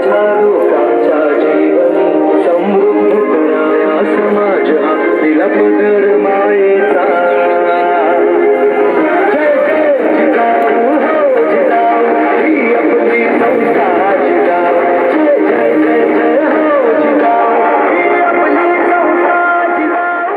लोकांचा जीवन समृद्ध कराया समाज हा दिला पदर मायेचा जय जय जिजाऊ हो जिजाऊ ही आपली संस्था जिजाऊ जय जय जय जय हो जिजाऊ ही आपली संस्था जिजाऊ।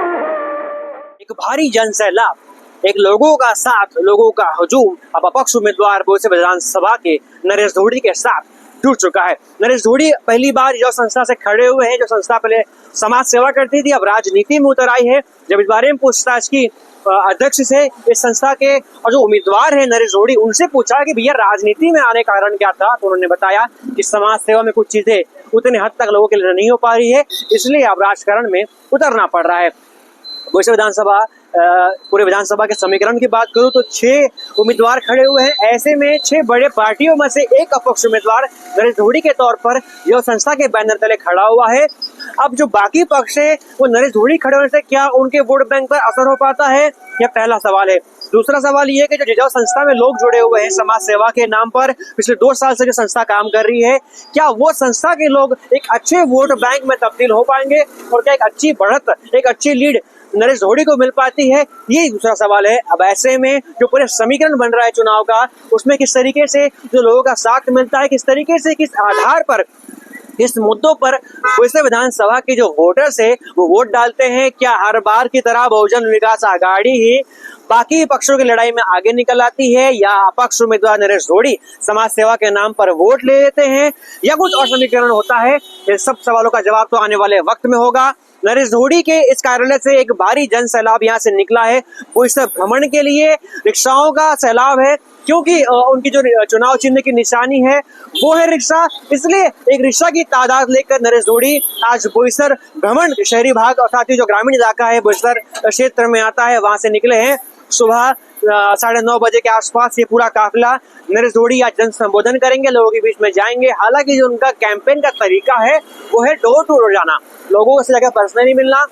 एक भारी जनसैलाब, एक लोगों का साथ, लोगों का हजूम अब अपक्ष उम्मीदवार बोईसर विधानसभा के नरेश धोड़ी के साथ जुड़ चुका है। नरेश धोड़ी पहली बार जो संस्था से खड़े हुए हैं, जो संस्था पहले समाज सेवा करती थी, अब राजनीति में उतर आई है। जब इस बारे में पूछताछ की अध्यक्ष से इस संस्था के और जो उम्मीदवार है नरेश धोड़ी, उनसे पूछा कि भैया राजनीति में आने का कारण क्या था, तो उन्होंने बताया कि समाज सेवा में कुछ चीजें उतने हद तक लोगों के लिए नहीं हो पा रही है, इसलिए अब राजकारण में उतरना पड़ रहा है। बोईसर विधानसभा पूरे विधानसभा के समीकरण की बात करूं तो 6 उम्मीदवार खड़े हुए हैं। ऐसे में 6 बड़े पार्टियों में से एक अपक्ष उम्मीदवार नरेश धोड़ी के तौर पर यह संस्था के बैनर तले खड़ा हुआ है। अब जो बाकी पक्ष है वो नरेश धोड़ी खड़े होने से क्या उनके वोट बैंक पर असर हो पाता है, यह पहला सवाल है। दूसरा सवाल ये है कि जो जिजाऊ संस्था में लोग जुड़े हुए हैं समाज सेवा के नाम पर, पिछले 2 साल से जो संस्था काम कर रही है, क्या वो संस्था के लोग एक अच्छे वोट बैंक में तब्दील हो पाएंगे और क्या एक अच्छी बढ़त, एक अच्छी लीड नरेश धोड़ी को मिल पाती है, ये दूसरा सवाल है। अब ऐसे में जो पूरे समीकरण बन रहा है चुनाव का, उसमें किस तरीके से जो लोगों का साथ मिलता है, किस तरीके से, किस आधार पर, इस मुद्दों पर बोईसर विधानसभा के जो वोटर्स है वो वोट डालते हैं। क्या हर बार की तरह बहुजन विकास आघाड़ी ही बाकी पक्षों की लड़ाई में आगे निकल आती है, या अपक्ष उम्मीदवार नरेश धोड़ी समाज सेवा के नाम पर वोट ले लेते हैं, या कुछ और समीकरण होता है? ये सब सवालों का जवाब तो आने वाले वक्त में होगा। नरेश धोड़ी के इस कार्यालय से एक भारी जन सैलाब यहाँ से निकला है। बोईसर भ्रमण के लिए रिक्शाओं का सैलाब है, क्योंकि उनकी जो चुनाव चिन्ह की निशानी है वो है रिक्शा, इसलिए एक रिक्शा की तादाद लेकर नरेश धोड़ी आज बोईसर भ्रमण शहरी भाग और साथ ही जो ग्रामीण इलाका है बोईसर क्षेत्र में आता है, वहां से निकले हैं। सुबह 9:30 बजे के आसपास ये पूरा काफिला नरेश धोड़ी आज जन संबोधन करेंगे, लोगों के बीच में जाएंगे। हालांकि जो उनका कैंपेन का तरीका है वो है डोर टू डोर जाना, लोगों से जाकर पर्सनली मिलना,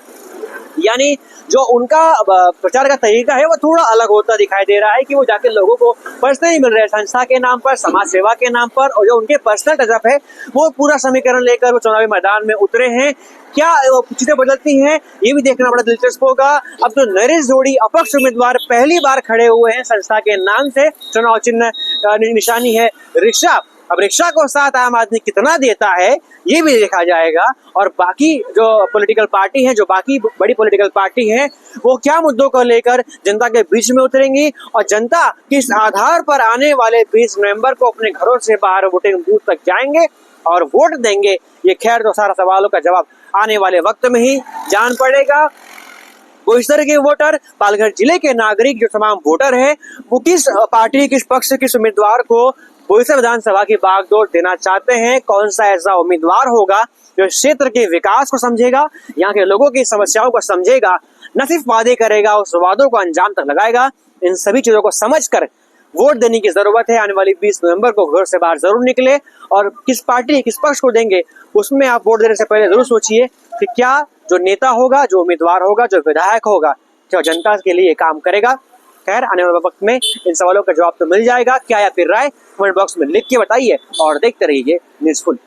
यानी जो उनका प्रचार का तरीका है वो थोड़ा अलग होता दिखाई दे रहा है कि वो जाके लोगों को पर्सनली मिल रहे हैं, संस्था के नाम पर, समाज सेवा के नाम पर, और जो उनके पर्सनल टचअप है वो पूरा समीकरण लेकर वो चुनावी मैदान में उतरे हैं। क्या चीजें बदलती हैं ये भी देखना बड़ा दिलचस्प होगा। अब तो नरेश धोड़ी अपक्ष उम्मीदवार पहली बार खड़े हुए हैं, संस्था के नाम से, चुनाव चिन्ह निशानी है रिक्शा। अब रिक्शा को साथ आम आदमी कितना देता है ये भी देखा जाएगा, और बाकी जो पॉलिटिकल पार्टी है, जो बाकी बड़ी पॉलिटिकल पार्टी है, वो क्या मुद्दों को लेकर जनता के बीच में उतरेंगी, और जनता किस आधार पर आने वाले 20 नवंबर को अपने घरों से बाहर वोटिंग बूथ तक जाएंगे और वोट देंगे। ये खैर तो सारा सवालों का जवाब आने वाले वक्त में ही जान पड़ेगा। बोईसर के वोटर, पालघर जिले के नागरिक, जो तमाम वोटर हैं, वो किस पार्टी, किस पक्ष, किस उम्मीदवार को बोईसर विधानसभा की बागडोर देना चाहते हैं, कौन सा ऐसा उम्मीदवार होगा जो क्षेत्र के विकास को समझेगा, यहाँ के लोगों की समस्याओं को समझेगा, न सिर्फ वादे करेगा, उस वादों को अंजाम तक लगाएगा। इन सभी चीजों को समझकर वोट देने की जरूरत है। आने वाली 20 नवंबर को घर से बाहर जरूर निकले, और किस पार्टी, किस पक्ष को देंगे उसमें आप वोट देने से पहले जरूर सोचिए कि क्या जो नेता होगा, जो उम्मीदवार होगा, जो विधायक होगा, क्या जनता के लिए काम करेगा। खैर आने वाले वक्त में इन सवालों का जवाब तो मिल जाएगा। क्या या फिर राय कमेंट बॉक्स में लिख के बताइए और देखते रहिए न्यूज़फुल।